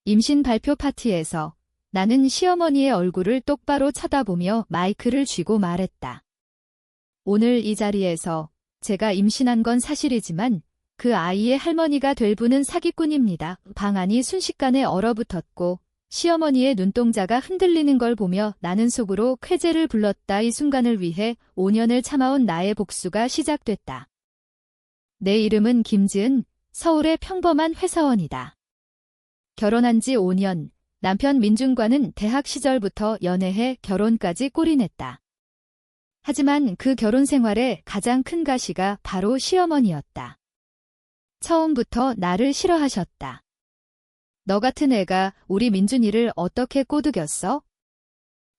임신 발표 파티에서 나는 시어머니의 얼굴을 똑바로 쳐다보며 마이크를 쥐고 말했다. 오늘 이 자리에서 제가 임신한 건 사실이지만 그 아이의 할머니가 될 분은 사기꾼입니다. 방 안이 순식간에 얼어붙었고 시어머니의 눈동자가 흔들리는 걸 보며 나는 속으로 쾌재를 불렀다. 이 순간을 위해 5년을 참아온 나의 복수가 시작됐다. 내 이름은 김지은, 서울의 평범한 회사원이다. 결혼한 지 5년, 남편 민준과는 대학 시절부터 연애해 결혼까지 골인했다. 하지만 그 결혼 생활의 가장 큰 가시가 바로 시어머니였다. 처음부터 나를 싫어하셨다. 너 같은 애가 우리 민준이를 어떻게 꼬드겼어?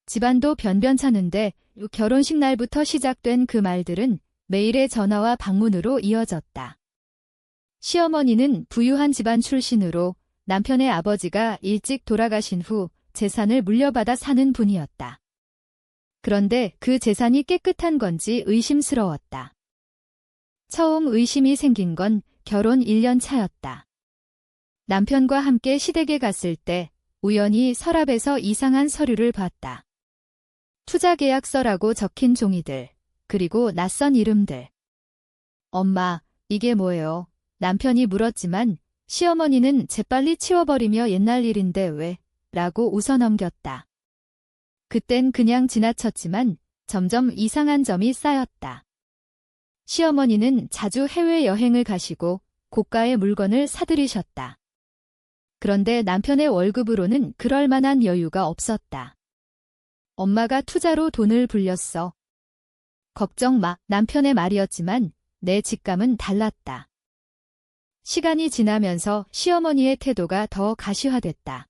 집안도 변변찮은데 결혼식 날부터 시작된 그 말들은 매일의 전화와 방문으로 이어졌다. 시어머니는 부유한 집안 출신으로 남편의 아버지가 일찍 돌아가신 후 재산을 물려받아 사는 분이었다. 그런데 그 재산이 깨끗한 건지 의심스러웠다. 처음 의심이 생긴 건 결혼 1년 차였다. 남편과 함께 시댁에 갔을 때 우연히 서랍에서 이상한 서류를 봤다. 투자계약서라고 적힌 종이들, 그리고 낯선 이름들. 엄마, 이게 뭐예요? 남편이 물었지만 시어머니는 재빨리 치워버리며 옛날 일인데 왜? 라고 웃어넘겼다. 그땐 그냥 지나쳤지만 점점 이상한 점이 쌓였다. 시어머니는 자주 해외여행을 가시고 고가의 물건을 사들이셨다. 그런데 남편의 월급으로는 그럴 만한 여유가 없었다. 엄마가 투자로 돈을 불렸어. 걱정 마, 남편의 말이었지만 내 직감은 달랐다. 시간이 지나면서 시어머니의 태도가 더 가시화됐다.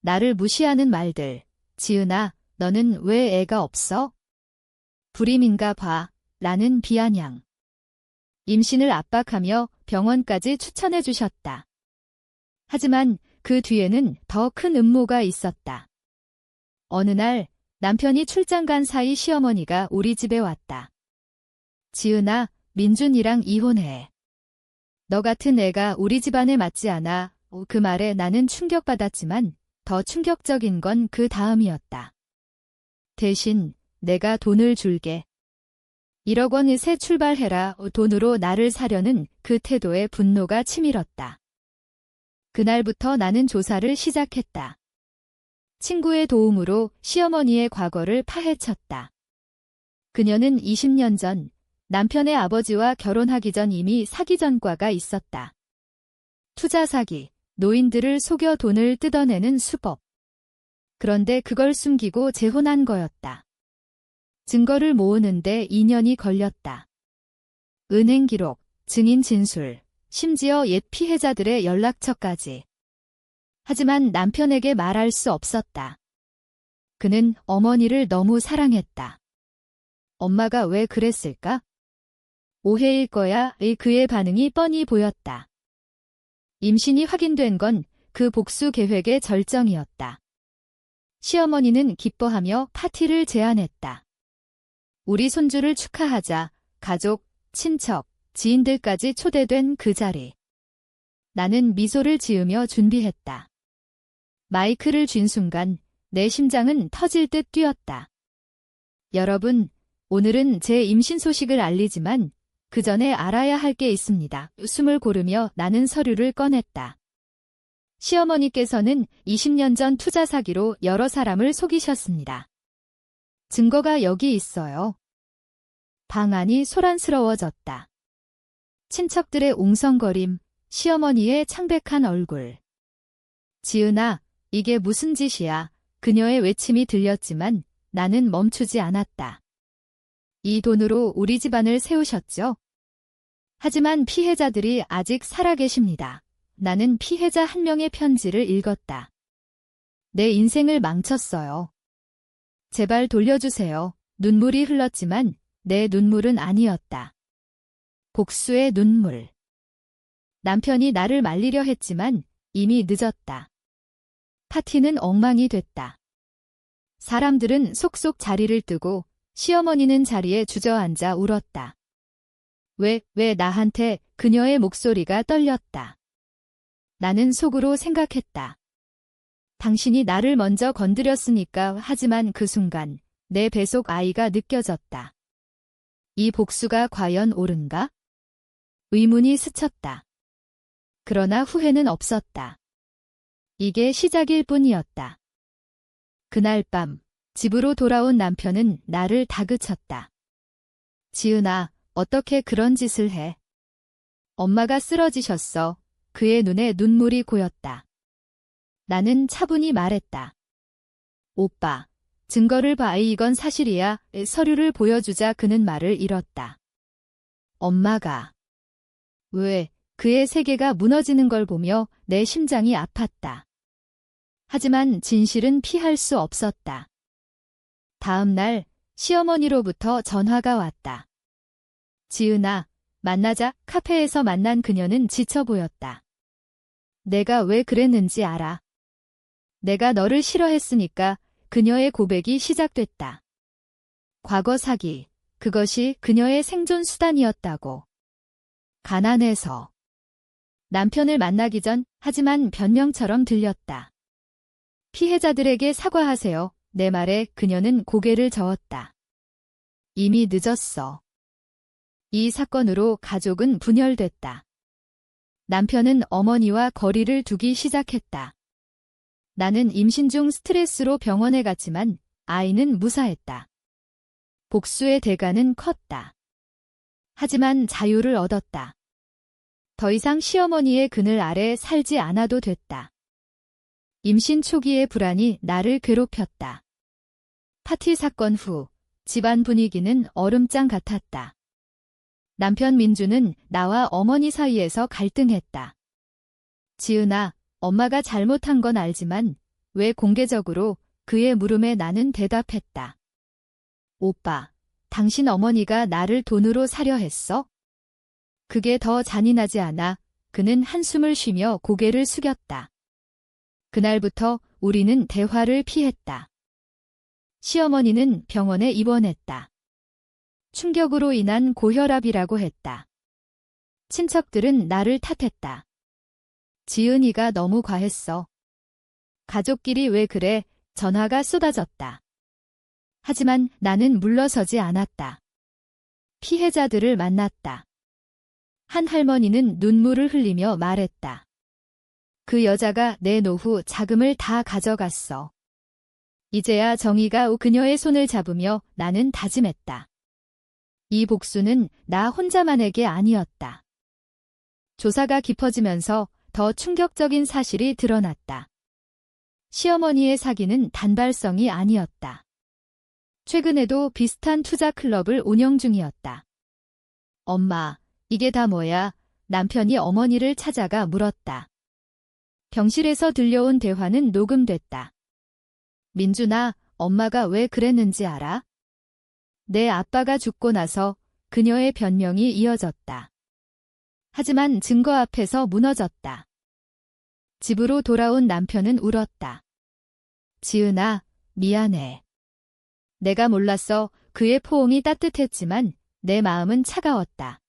나를 무시하는 말들. 지은아, 너는 왜 애가 없어? 불임인가 봐. 라는 비아냥. 임신을 압박하며 병원까지 추천해 주셨다. 하지만 그 뒤에는 더 큰 음모가 있었다. 어느 날 남편이 출장 간 사이 시어머니가 우리 집에 왔다. 지은아, 민준이랑 이혼해. 너 같은 애가 우리 집안에 맞지 않아. 그 말에 나는 충격받았지만 더 충격적인 건 그 다음이었다. 대신 내가 돈을 줄게. 1억 원을 새 출발해라. 돈으로 나를 사려는 그 태도에 분노가 치밀었다. 그날부터 나는 조사를 시작했다. 친구의 도움으로 시어머니의 과거를 파헤쳤다. 그녀는 20년 전 남편의 아버지와 결혼하기 전 이미 사기 전과가 있었다. 투자 사기, 노인들을 속여 돈을 뜯어내는 수법. 그런데 그걸 숨기고 재혼한 거였다. 증거를 모으는데 2년이 걸렸다. 은행 기록, 증인 진술, 심지어 옛 피해자들의 연락처까지. 하지만 남편에게 말할 수 없었다. 그는 어머니를 너무 사랑했다. 엄마가 왜 그랬을까? 오해일 거야. 그의 반응이 뻔히 보였다. 임신이 확인된 건 그 복수 계획의 절정이었다. 시어머니는 기뻐하며 파티를 제안했다. 우리 손주를 축하하자. 가족, 친척, 지인들까지 초대된 그 자리. 나는 미소를 지으며 준비했다. 마이크를 쥔 순간 내 심장은 터질 듯 뛰었다. 여러분, 오늘은 제 임신 소식을 알리지만 그 전에 알아야 할 게 있습니다. 숨을 고르며 나는 서류를 꺼냈다. 시어머니께서는 20년 전 투자 사기로 여러 사람을 속이셨습니다. 증거가 여기 있어요. 방 안이 소란스러워졌다. 친척들의 웅성거림, 시어머니의 창백한 얼굴. 지은아, 이게 무슨 짓이야? 그녀의 외침이 들렸지만 나는 멈추지 않았다. 이 돈으로 우리 집안을 세우셨죠? 하지만 피해자들이 아직 살아계십니다. 나는 피해자 한 명의 편지를 읽었다. 내 인생을 망쳤어요. 제발 돌려주세요. 눈물이 흘렀지만 내 눈물은 아니었다. 복수의 눈물. 남편이 나를 말리려 했지만 이미 늦었다. 파티는 엉망이 됐다. 사람들은 속속 자리를 뜨고 시어머니는 자리에 주저앉아 울었다. 왜 나한테? 그녀의 목소리가 떨렸다. 나는 속으로 생각했다. 당신이 나를 먼저 건드렸으니까. 하지만 그 순간 내 뱃속 아이가 느껴졌다. 이 복수가 과연 옳은가? 의문이 스쳤다. 그러나 후회는 없었다. 이게 시작일 뿐이었다. 그날 밤 집으로 돌아온 남편은 나를 다그쳤다. 지은아, 어떻게 그런 짓을 해? 엄마가 쓰러지셨어. 그의 눈에 눈물이 고였다. 나는 차분히 말했다. 오빠, 증거를 봐. 이건 사실이야. 서류를 보여주자. 그는 말을 잃었다. 엄마가. 왜? 그의 세계가 무너지는 걸 보며 내 심장이 아팠다. 하지만 진실은 피할 수 없었다. 다음 날 시어머니로부터 전화가 왔다. 지은아, 만나자. 카페에서 만난 그녀는 지쳐 보였다. 내가 왜 그랬는지 알아. 내가 너를 싫어했으니까. 그녀의 고백이 시작됐다. 과거 사기, 그것이 그녀의 생존 수단이었다고. 가난해서. 남편을 만나기 전, 하지만 변명처럼 들렸다. 피해자들에게 사과하세요. 내 말에 그녀는 고개를 저었다. 이미 늦었어. 이 사건으로 가족은 분열됐다. 남편은 어머니와 거리를 두기 시작했다. 나는 임신 중 스트레스로 병원에 갔지만 아이는 무사했다. 복수의 대가는 컸다. 하지만 자유를 얻었다. 더 이상 시어머니의 그늘 아래 살지 않아도 됐다. 임신 초기의 불안이 나를 괴롭혔다. 파티 사건 후 집안 분위기는 얼음장 같았다. 남편 민주는 나와 어머니 사이에서 갈등했다. 지은아, 엄마가 잘못한 건 알지만 왜 공개적으로? 그의 물음에 나는 대답했다. 오빠, 당신 어머니가 나를 돈으로 사려 했어? 그게 더 잔인하지 않아? 그는 한숨을 쉬며 고개를 숙였다. 그날부터 우리는 대화를 피했다. 시어머니는 병원에 입원했다. 충격으로 인한 고혈압이라고 했다. 친척들은 나를 탓했다. 지은이가 너무 과했어. 가족끼리 왜 그래? 전화가 쏟아졌다. 하지만 나는 물러서지 않았다. 피해자들을 만났다. 한 할머니는 눈물을 흘리며 말했다. 그 여자가 내 노후 자금을 다 가져갔어. 이제야 정의가. 그녀의 손을 잡으며 나는 다짐했다. 이 복수는 나 혼자만의 게 아니었다. 조사가 깊어지면서 더 충격적인 사실이 드러났다. 시어머니의 사기는 단발성이 아니었다. 최근에도 비슷한 투자 클럽을 운영 중이었다. 엄마, 이게 다 뭐야? 남편이 어머니를 찾아가 물었다. 병실에서 들려온 대화는 녹음됐다. 민준아, 엄마가 왜 그랬는지 알아? 내 아빠가 죽고 나서 그녀의 변명이 이어졌다. 하지만 증거 앞에서 무너졌다. 집으로 돌아온 남편은 울었다. 지은아, 미안해. 내가 몰랐어. 그의 포옹이 따뜻했지만 내 마음은 차가웠다.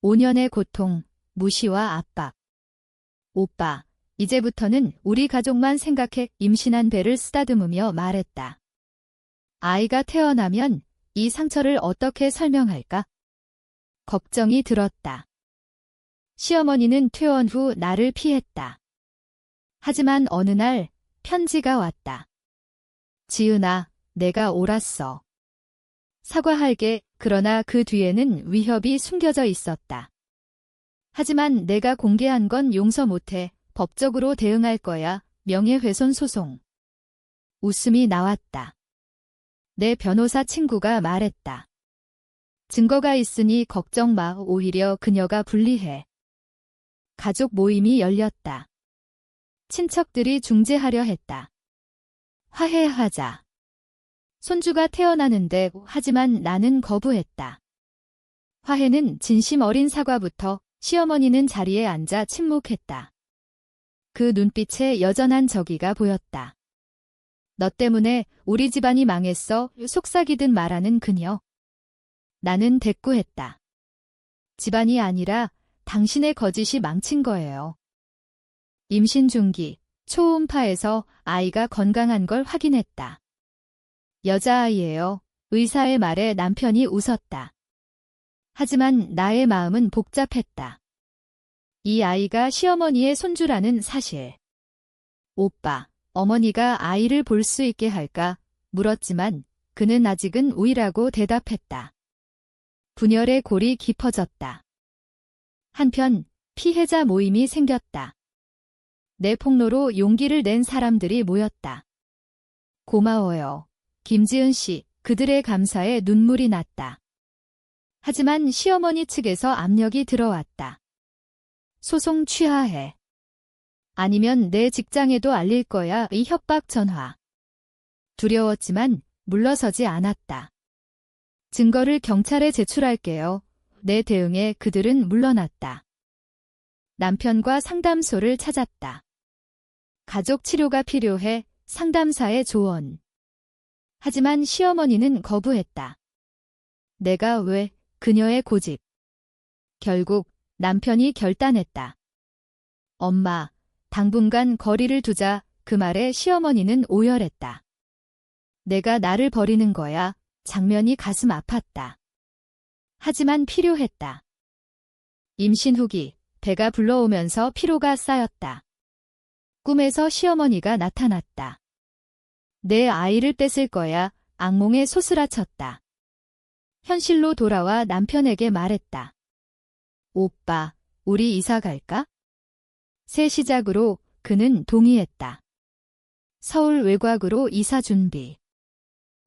5년의 고통, 무시와 압박. 오빠, 이제부터는 우리 가족만 생각해. 임신한 배를 쓰다듬으며 말했다. 아이가 태어나면 이 상처를 어떻게 설명할까? 걱정이 들었다. 시어머니는 퇴원 후 나를 피했다. 하지만 어느 날 편지가 왔다. 지은아, 내가 옳았어. 사과할게. 그러나 그 뒤에는 위협이 숨겨져 있었다. 하지만 내가 공개한 건 용서 못해. 법적으로 대응할 거야. 명예훼손 소송. 웃음이 나왔다. 내 변호사 친구가 말했다. 증거가 있으니 걱정 마. 오히려 그녀가 불리해. 가족 모임이 열렸다. 친척들이 중재하려 했다. 화해하자. 손주가 태어나는데. 하지만 나는 거부했다. 화해는 진심 어린 사과부터. 시어머니는 자리에 앉아 침묵했다. 그 눈빛에 여전한 적이가 보였다. 너 때문에 우리 집안이 망했어. 속삭이듯 말하는 그녀. 나는 대꾸했다. 집안이 아니라 당신의 거짓이 망친 거예요. 임신 중기, 초음파에서 아이가 건강한 걸 확인했다. 여자아이예요. 의사의 말에 남편이 웃었다. 하지만 나의 마음은 복잡했다. 이 아이가 시어머니의 손주라는 사실. 오빠, 어머니가 아이를 볼 수 있게 할까? 물었지만 그는 아직은 우이라고 대답했다. 분열의 골이 깊어졌다. 한편 피해자 모임이 생겼다. 내 폭로로 용기를 낸 사람들이 모였다. 고마워요. 김지은 씨, 그들의 감사에 눈물이 났다. 하지만 시어머니 측에서 압력이 들어왔다. 소송 취하해. 아니면 내 직장에도 알릴 거야. 이 협박 전화. 두려웠지만 물러서지 않았다. 증거를 경찰에 제출할게요. 내 대응에 그들은 물러났다. 남편과 상담소를 찾았다. 가족 치료가 필요해. 상담사의 조언. 하지만 시어머니는 거부했다. 내가 왜? 그녀의 고집. 결국 남편이 결단했다. 엄마, 당분간 거리를 두자. 그 말에 시어머니는 오열했다. 내가 나를 버리는 거야. 장면이 가슴 아팠다. 하지만 필요했다. 임신 후기, 배가 불러오면서 피로가 쌓였다. 꿈에서 시어머니가 나타났다. 내 아이를 뺏을 거야. 악몽에 소스라쳤다. 현실로 돌아와 남편에게 말했다. 오빠, 우리 이사 갈까? 새 시작으로 그는 동의했다. 서울 외곽으로 이사 준비.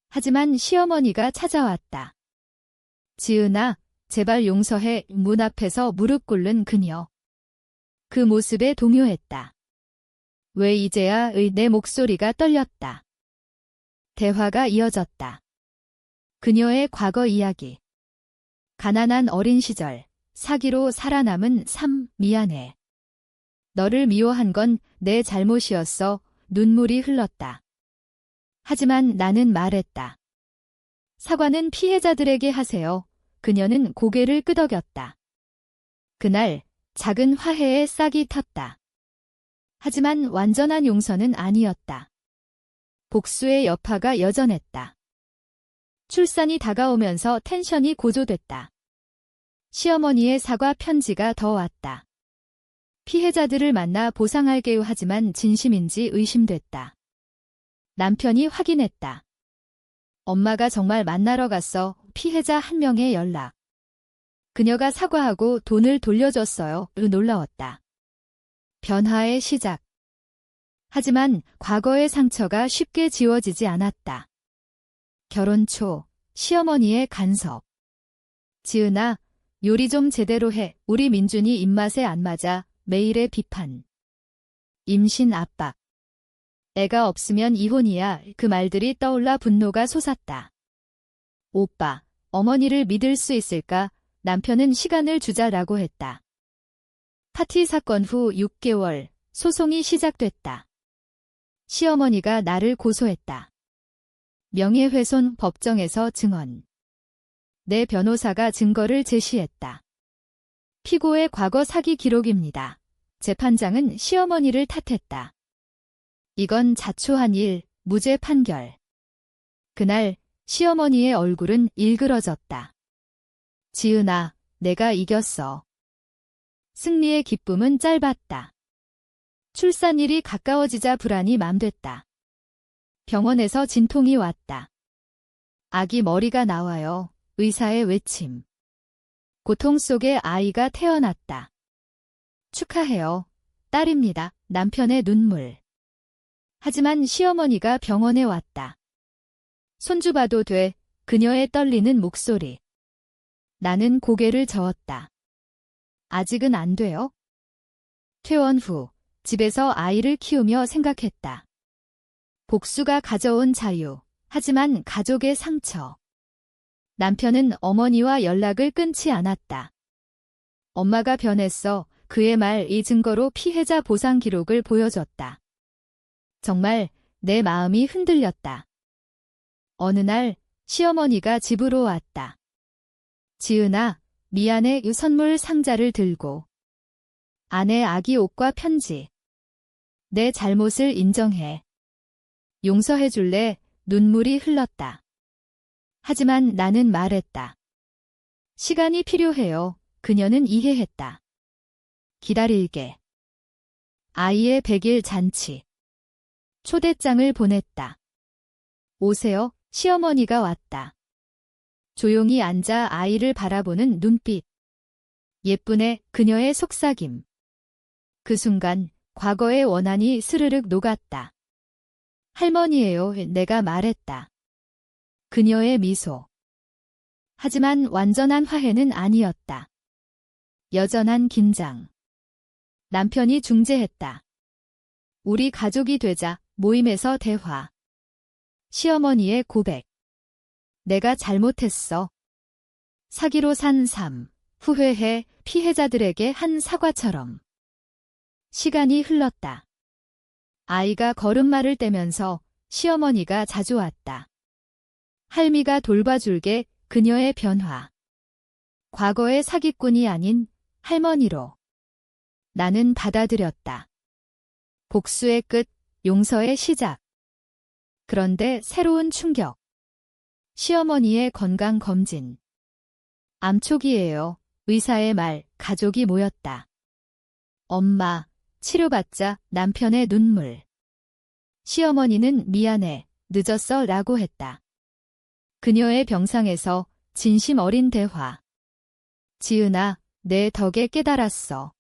하지만 시어머니가 찾아왔다. 지은아, 제발 용서해. 문 앞에서 무릎 꿇는 그녀. 그 모습에 동요했다. 왜 이제야? 내 목소리가 떨렸다. 대화가 이어졌다. 그녀의 과거 이야기. 가난한 어린 시절, 사기로 살아남은 삶, 미안해. 너를 미워한 건 내 잘못이었어. 눈물이 흘렀다. 하지만 나는 말했다. 사과는 피해자들에게 하세요. 그녀는 고개를 끄덕였다. 그날 작은 화해의 싹이 텄다. 하지만 완전한 용서는 아니었다. 복수의 여파가 여전했다. 출산이 다가오면서 텐션이 고조됐다. 시어머니의 사과 편지가 더 왔다. 피해자들을 만나 보상할게요. 하지만 진심인지 의심됐다. 남편이 확인했다. 엄마가 정말 만나러 갔어. 피해자 한 명의 연락. 그녀가 사과하고 돈을 돌려줬어요. 놀라웠다. 변화의 시작. 하지만 과거의 상처가 쉽게 지워지지 않았다. 결혼 초, 시어머니의 간섭. 지은아, 요리 좀 제대로 해. 우리 민준이 입맛에 안 맞아. 매일의 비판. 임신 압박. 애가 없으면 이혼이야. 그 말들이 떠올라 분노가 솟았다. 오빠, 어머니를 믿을 수 있을까? 남편은 시간을 주자라고 했다. 파티 사건 후 6개월, 소송이 시작됐다. 시어머니가 나를 고소했다. 명예훼손 법정에서 증언. 내 변호사가 증거를 제시했다. 피고의 과거 사기 기록입니다. 재판장은 시어머니를 탓했다. 이건 자초한 일, 무죄 판결. 그날 시어머니의 얼굴은 일그러졌다. 지은아, 내가 이겼어. 승리의 기쁨은 짧았다. 출산일이 가까워지자 불안이 맘됐다. 병원에서 진통이 왔다. 아기 머리가 나와요. 의사의 외침. 고통 속에 아이가 태어났다. 축하해요. 딸입니다. 남편의 눈물. 하지만 시어머니가 병원에 왔다. 손주 봐도 돼. 그녀의 떨리는 목소리. 나는 고개를 저었다. 아직은 안 돼요? 퇴원 후 집에서 아이를 키우며 생각했다. 복수가 가져온 자유, 하지만 가족의 상처. 남편은 어머니와 연락을 끊지 않았다. 엄마가 변했어. 그의 말 이 증거로 피해자 보상 기록을 보여줬다. 정말 내 마음이 흔들렸다. 어느 날 시어머니가 집으로 왔다. 지은아, 미안해. 선물 상자를 들고. 안에 아기 옷과 편지. 내 잘못을 인정해. 용서해 줄래? 눈물이 흘렀다. 하지만 나는 말했다. 시간이 필요해요. 그녀는 이해했다. 기다릴게. 아이의 100일 잔치. 초대장을 보냈다. 오세요. 시어머니가 왔다. 조용히 앉아 아이를 바라보는 눈빛. 예쁘네. 그녀의 속삭임. 그 순간 과거의 원한이 스르륵 녹았다. 할머니예요. 내가 말했다. 그녀의 미소. 하지만 완전한 화해는 아니었다. 여전한 긴장. 남편이 중재했다. 우리 가족이 되자. 모임에서 대화. 시어머니의 고백. 내가 잘못했어. 사기로 산 삶. 후회해. 피해자들에게 한 사과처럼. 시간이 흘렀다. 아이가 걸음마를 떼면서 시어머니가 자주 왔다. 할미가 돌봐줄게. 그녀의 변화. 과거의 사기꾼이 아닌 할머니로. 나는 받아들였다. 복수의 끝, 용서의 시작. 그런데 새로운 충격. 시어머니의 건강 검진. 암 초기예요. 의사의 말, 가족이 모였다. 엄마, 치료받자. 남편의 눈물. 시어머니는 미안해, 늦었어 라고 했다. 그녀의 병상에서 진심 어린 대화. 지은아, 내 덕에 깨달았어.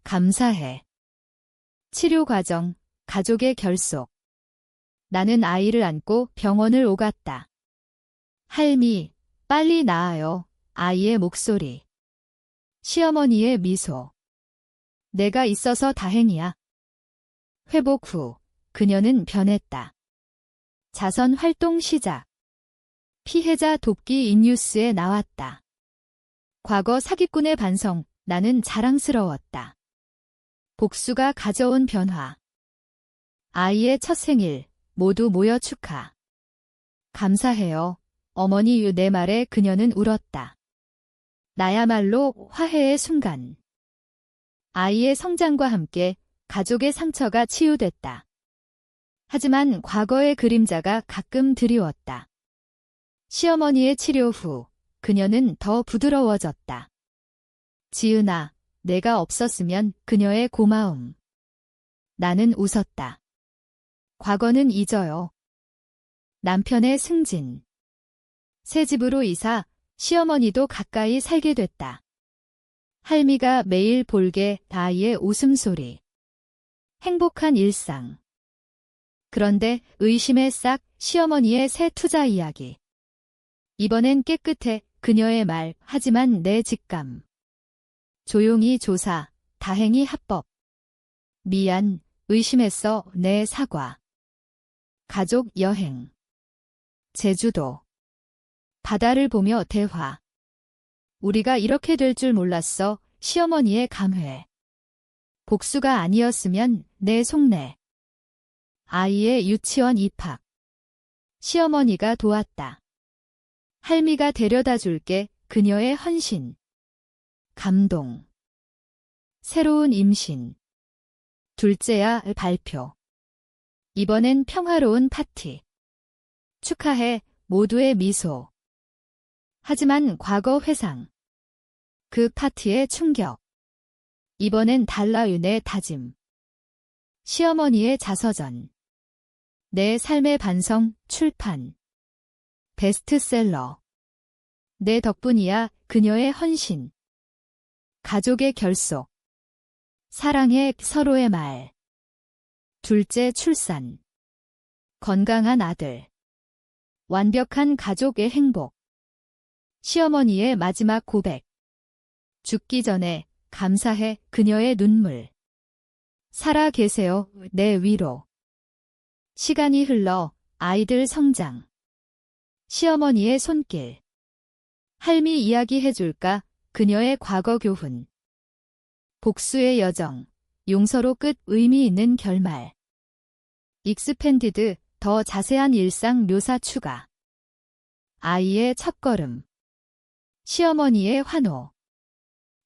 감사해. 치료 과정, 가족의 결속. 나는 아이를 안고 병원을 오갔다. 할미, 빨리 나아요. 아이의 목소리. 시어머니의 미소. 내가 있어서 다행이야. 회복 후, 그녀는 변했다. 자선 활동 시작. 피해자 돕기 인뉴스에 나왔다. 과거 사기꾼의 반성, 나는 자랑스러웠다. 복수가 가져온 변화. 아이의 첫 생일, 모두 모여 축하. 감사해요. 어머니 내 말에 그녀는 울었다. 나야말로 화해의 순간. 아이의 성장과 함께 가족의 상처가 치유됐다. 하지만 과거의 그림자가 가끔 드리웠다. 시어머니의 치료 후 그녀는 더 부드러워졌다. 지은아, 내가 없었으면. 그녀의 고마움. 나는 웃었다. 과거는 잊어요. 남편의 승진. 새 집으로 이사, 시어머니도 가까이 살게 됐다. 할미가 매일 볼게. 아이의 웃음소리. 행복한 일상. 그런데 의심의 싹. 시어머니의 새 투자 이야기. 이번엔 깨끗해. 그녀의 말. 하지만 내 직감. 조용히 조사. 다행히 합법. 미안. 의심했어. 내 사과. 가족 여행. 제주도. 바다를 보며 대화. 우리가 이렇게 될 줄 몰랐어. 시어머니의 감회. 복수가 아니었으면. 내 속내. 아이의 유치원 입학. 시어머니가 도왔다. 할미가 데려다 줄게. 그녀의 헌신. 감동. 새로운 임신. 둘째야. 발표. 이번엔 평화로운 파티. 축하해. 모두의 미소. 하지만 과거 회상. 그 파티의 충격. 이번엔 달라윤의 다짐. 시어머니의 자서전. 내 삶의 반성. 출판. 베스트셀러. 내 덕분이야. 그녀의 헌신. 가족의 결속. 사랑해. 서로의 말. 둘째 출산. 건강한 아들. 완벽한 가족의 행복. 시어머니의 마지막 고백. 죽기 전에 감사해. 그녀의 눈물. 살아 계세요. 내 위로. 시간이 흘러 아이들 성장. 시어머니의 손길. 할미 이야기 해줄까? 그녀의 과거 교훈. 복수의 여정. 용서로 끝. 의미 있는 결말. 익스펜디드. 더 자세한 일상 묘사 추가. 아이의 첫걸음. 시어머니의 환호.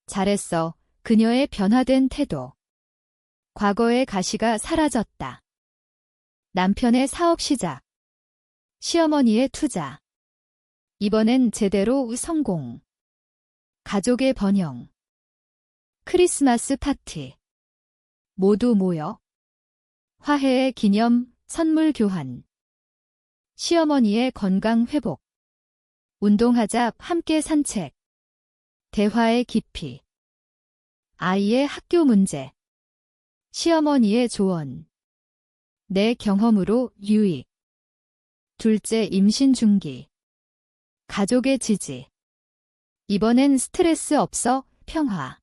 잘했어. 그녀의 변화된 태도. 과거의 가시가 사라졌다. 남편의 사업 시작. 시어머니의 투자. 이번엔 제대로 성공. 가족의 번영. 크리스마스 파티. 모두 모여. 화해의 기념 선물 교환. 시어머니의 건강 회복. 운동하자 함께 산책. 대화의 깊이. 아이의 학교 문제. 시어머니의 조언. 내 경험으로 유익. 둘째 임신 중기. 가족의 지지. 이번엔 스트레스 없어 평화.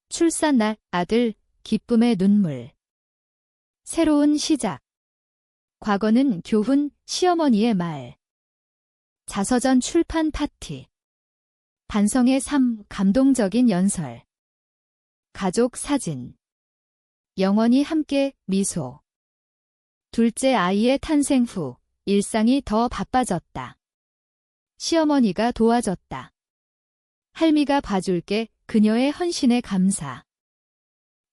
출산날 아들 기쁨의 눈물. 새로운 시작. 과거는 교훈 시어머니의 말. 자서전 출판 파티. 반성의 삶 감동적인 연설. 가족 사진. 영원히 함께 미소. 둘째 아이의 탄생 후 일상이 더 바빠졌다. 시어머니가 도와줬다. 할미가 봐줄게 그녀의 헌신에 감사.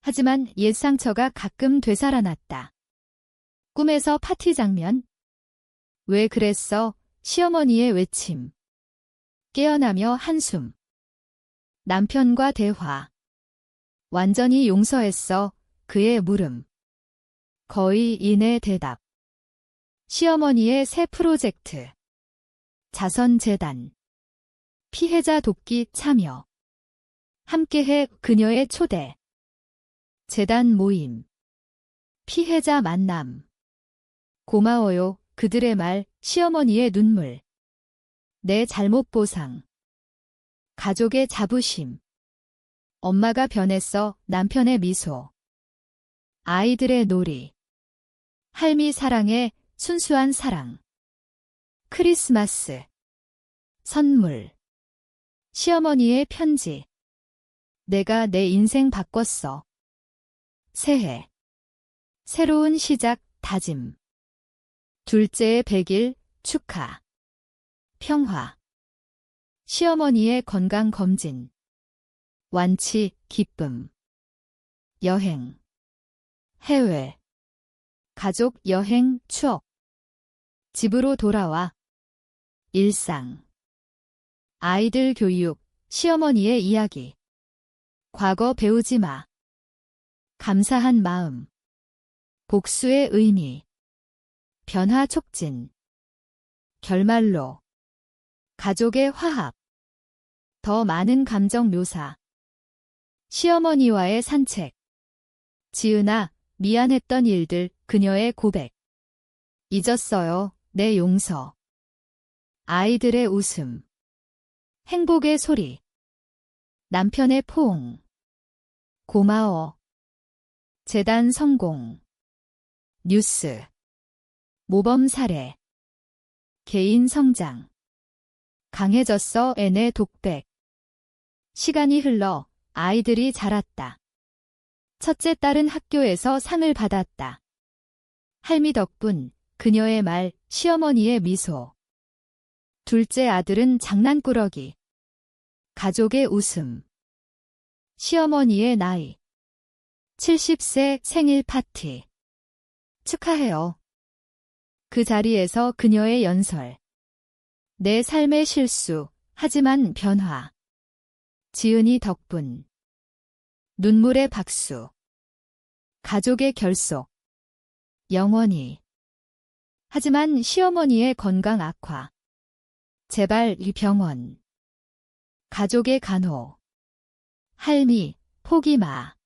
하지만 옛 상처가 가끔 되살아났다. 꿈에서 파티 장면. 왜 그랬어? 시어머니의 외침. 깨어나며 한숨. 남편과 대화. 완전히 용서했어. 그의 물음. 거의 인의 대답. 시어머니의 새 프로젝트. 자선재단. 피해자 돕기 참여. 함께해 그녀의 초대. 재단 모임. 피해자 만남. 고마워요. 그들의 말, 시어머니의 눈물. 내 잘못 보상. 가족의 자부심. 엄마가 변했어. 남편의 미소. 아이들의 놀이. 할미 사랑에 순수한 사랑. 크리스마스. 선물. 시어머니의 편지. 내가 내 인생 바꿨어. 새해. 새로운 시작, 다짐. 둘째의 100일 축하. 평화. 시어머니의 건강검진. 완치, 기쁨. 여행. 해외. 가족 여행 추억. 집으로 돌아와. 일상. 아이들 교육, 시어머니의 이야기. 과거 배우지 마. 감사한 마음. 복수의 의미. 변화 촉진. 결말로. 가족의 화합. 더 많은 감정 묘사. 시어머니와의 산책. 지은아, 미안했던 일들, 그녀의 고백. 잊었어요, 내 용서. 아이들의 웃음. 행복의 소리. 남편의 포옹. 고마워. 재단 성공. 뉴스. 모범 사례. 개인 성장. 강해졌어 N의 독백. 시간이 흘러 아이들이 자랐다. 첫째 딸은 학교에서 상을 받았다. 할미 덕분, 그녀의 말, 시어머니의 미소. 둘째 아들은 장난꾸러기. 가족의 웃음. 시어머니의 나이. 70세 생일 파티. 축하해요. 그 자리에서 그녀의 연설. 내 삶의 실수, 하지만 변화. 지은이 덕분. 눈물의 박수. 가족의 결속. 영원히. 하지만 시어머니의 건강 악화. 제발 이 병원. 가족의 간호. 할미, 포기 마.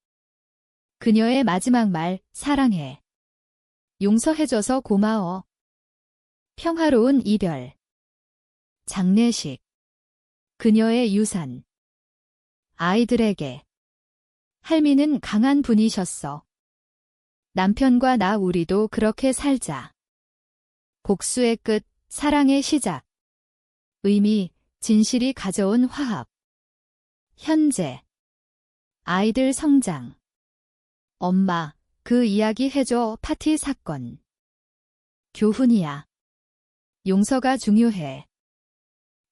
그녀의 마지막 말, 사랑해. 용서해줘서 고마워. 평화로운 이별. 장례식. 그녀의 유산. 아이들에게. 할미는 강한 분이셨어. 남편과 나 우리도 그렇게 살자. 복수의 끝, 사랑의 시작. 의미, 진실이 가져온 화합. 현재. 아이들 성장. 엄마, 그 이야기 해줘. 파티 사건. 교훈이야. 용서가 중요해.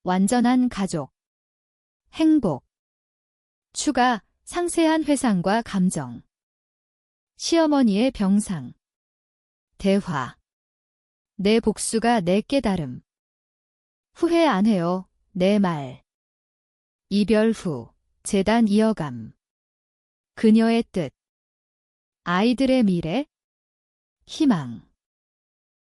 완전한 가족. 행복. 추가, 상세한 회상과 감정. 시어머니의 병상. 대화. 내 복수가 내 깨달음. 후회 안 해요, 내 말. 이별 후, 재단 이어감. 그녀의 뜻. 아이들의 미래, 희망.